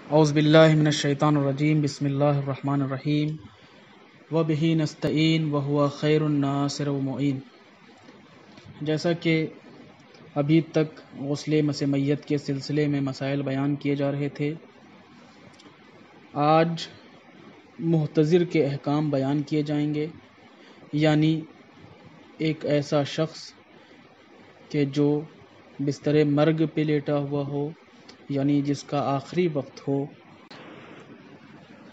اعوذ باللہ من الشیطان الرجیم بسم اللہ الرحمن الرحیم وبہ نستعین وہو خیر الناصر ومعین۔ جیسا کہ ابھی تک غسل مس میت کے سلسلے میں مسائل بیان کیے جا رہے تھے، آج محتضر کے احکام بیان کیے جائیں گے، یعنی ایک ایسا شخص کہ جو بستر مرگ پہ لیٹا ہوا ہو، یعنی جس کا آخری وقت ہو،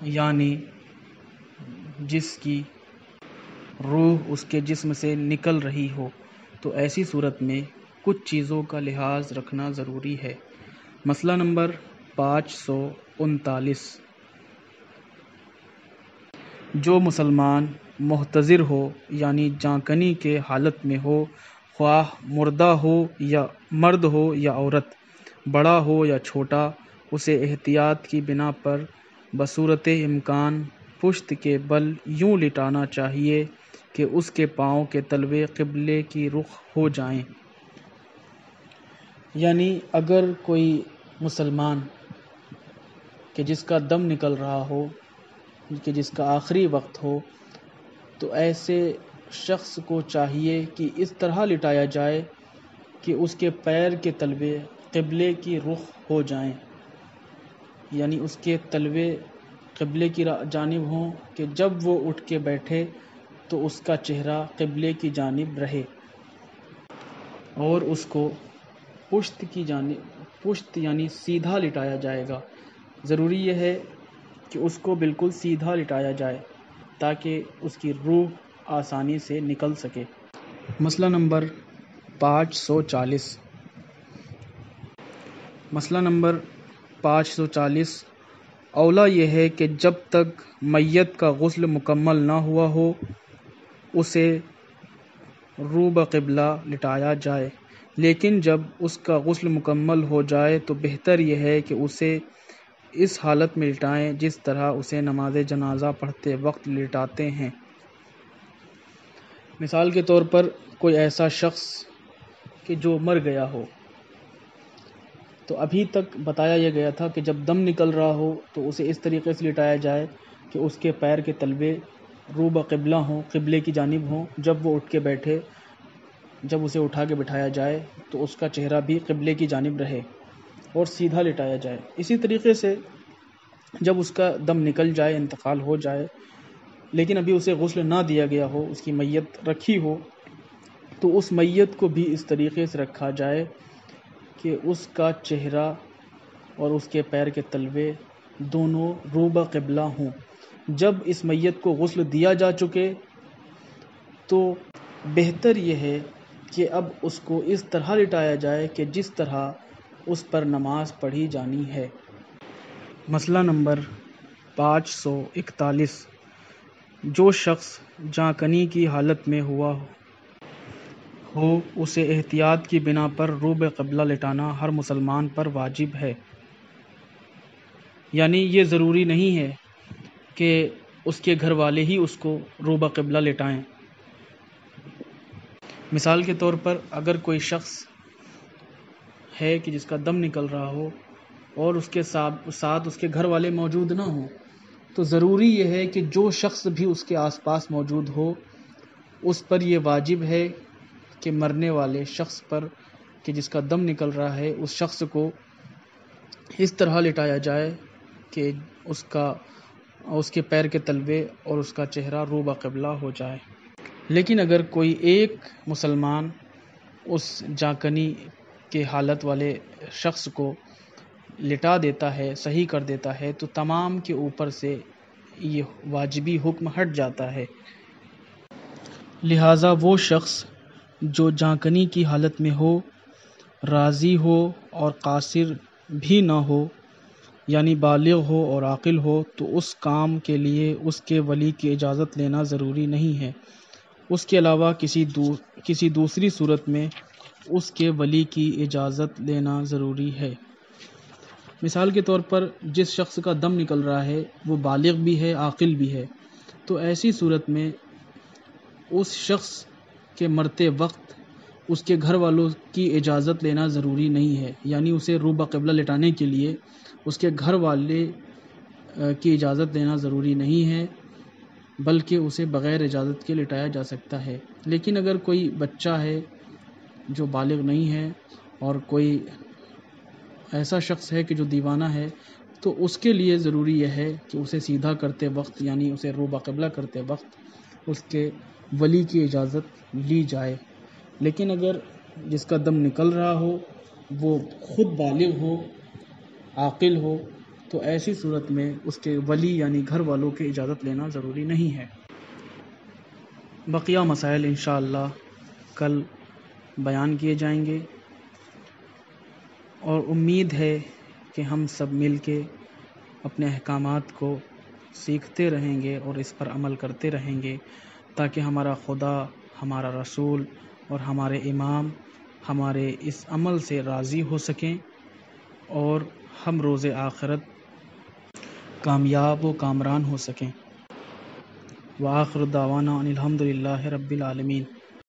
یعنی جس کی روح اس کے جسم سے نکل رہی ہو، تو ایسی صورت میں کچھ چیزوں کا لحاظ رکھنا ضروری ہے۔ مسئلہ نمبر 539، جو مسلمان محتضر ہو یعنی جانکنی کے حالت میں ہو، خواہ مردہ ہو یا مرد ہو یا عورت، بڑا ہو یا چھوٹا، اسے احتیاط کی بنا پر بصورت امکان پشت کے بل یوں لٹانا چاہیے کہ اس کے پاؤں کے تلوے قبلے کی رخ ہو جائیں۔ یعنی اگر کوئی مسلمان کہ جس کا دم نکل رہا ہو، کہ جس کا آخری وقت ہو، تو ایسے شخص کو چاہیے کہ اس طرح لٹایا جائے کہ اس کے پیر کے تلوے قبلے کی رخ ہو جائیں، یعنی اس کے تلوے قبلے کی جانب ہوں کہ جب وہ اٹھ کے بیٹھے تو اس کا چہرہ قبلے کی جانب رہے، اور اس کو پشت یعنی سیدھا لٹایا جائے گا۔ ضروری یہ ہے کہ اس کو بالکل سیدھا لٹایا جائے تاکہ اس کی روح آسانی سے نکل سکے۔ مسئلہ نمبر 540، مسئلہ نمبر 540 اولا یہ ہے کہ جب تک میت کا غسل مکمل نہ ہوا ہو، اسے رو بقبلہ لٹایا جائے، لیکن جب اس کا غسل مکمل ہو جائے تو بہتر یہ ہے کہ اسے اس حالت میں لٹائیں جس طرح اسے نماز جنازہ پڑھتے وقت لٹاتے ہیں۔ مثال کے طور پر کوئی ایسا شخص کہ جو مر گیا ہو، تو ابھی تک بتایا یہ گیا تھا کہ جب دم نکل رہا ہو تو اسے اس طریقے سے لٹایا جائے کہ اس کے پیر کے تلوے رو بقبلہ ہوں، قبلے کی جانب ہوں۔ جب وہ اٹھ کے بیٹھے، جب اسے اٹھا کے بٹھایا جائے تو اس کا چہرہ بھی قبلے کی جانب رہے اور سیدھا لٹایا جائے۔ اسی طریقے سے جب اس کا دم نکل جائے، انتقال ہو جائے، لیکن ابھی اسے غسل نہ دیا گیا ہو، اس کی میت رکھی ہو، تو اس میت کو بھی اس طریقے سے رکھا جائے کہ اس کا چہرہ اور اس کے پیر کے تلوے دونوں رو بقبلہ ہوں۔ جب اس میت کو غسل دیا جا چکے تو بہتر یہ ہے کہ اب اس کو اس طرح لٹایا جائے کہ جس طرح اس پر نماز پڑھی جانی ہے۔ مسئلہ نمبر 541، جو شخص جانکنی کی حالت میں ہوا ہو، اسے احتیاط کی بنا پر رو بقبلہ لٹانا ہر مسلمان پر واجب ہے۔ یعنی یہ ضروری نہیں ہے کہ اس کے گھر والے ہی اس کو رو بقبلہ لٹائیں۔ مثال کے طور پر اگر کوئی شخص ہے کہ جس کا دم نکل رہا ہو اور اس کے ساتھ اس کے گھر والے موجود نہ ہوں، تو ضروری یہ ہے کہ جو شخص بھی اس کے آس پاس موجود ہو، اس پر یہ واجب ہے کہ مرنے والے شخص پر کہ جس کا دم نکل رہا ہے، اس شخص کو اس طرح لٹایا جائے کہ اس کے پیر کے تلوے اور اس کا چہرہ رو بقبلہ ہو جائے۔ لیکن اگر کوئی ایک مسلمان اس جانکنی کے حالت والے شخص کو لٹا دیتا ہے، صحیح کر دیتا ہے، تو تمام کے اوپر سے یہ واجبی حکم ہٹ جاتا ہے۔ لہٰذا وہ شخص جو جانکنی کی حالت میں ہو، راضی ہو اور قاصر بھی نہ ہو، یعنی بالغ ہو اور عاقل ہو، تو اس کام کے لیے اس کے ولی کی اجازت لینا ضروری نہیں ہے۔ اس کے علاوہ کسی دوسری صورت میں اس کے ولی کی اجازت لینا ضروری ہے۔ مثال کے طور پر جس شخص کا دم نکل رہا ہے وہ بالغ بھی ہے، عاقل بھی ہے، تو ایسی صورت میں اس شخص کے مرتے وقت اس کے گھر والوں کی اجازت لینا ضروری نہیں ہے، یعنی اسے رو بقبلہ لٹانے کے لیے اس کے گھر والے کی اجازت لینا ضروری نہیں ہے، بلکہ اسے بغیر اجازت کے لٹایا جا سکتا ہے۔ لیکن اگر کوئی بچہ ہے جو بالغ نہیں ہے اور کوئی ایسا شخص ہے کہ جو دیوانہ ہے، تو اس کے لیے ضروری یہ ہے کہ اسے سیدھا کرتے وقت، یعنی اسے روبہ قبلہ کرتے وقت، اس کے ولی کی اجازت لی جائے۔ لیکن اگر جس کا دم نکل رہا ہو وہ خود بالغ ہو، عاقل ہو، تو ایسی صورت میں اس کے ولی یعنی گھر والوں کی اجازت لینا ضروری نہیں ہے۔ بقیہ مسائل انشاءاللہ کل بیان کیے جائیں گے، اور امید ہے کہ ہم سب مل کے اپنے احکامات کو سیکھتے رہیں گے اور اس پر عمل کرتے رہیں گے، تاکہ ہمارا خدا، ہمارا رسول اور ہمارے امام ہمارے اس عمل سے راضی ہو سکیں اور ہم روز آخرت کامیاب و کامران ہو سکیں۔ وآخر دعوانا ان الحمد للہ رب العالمین۔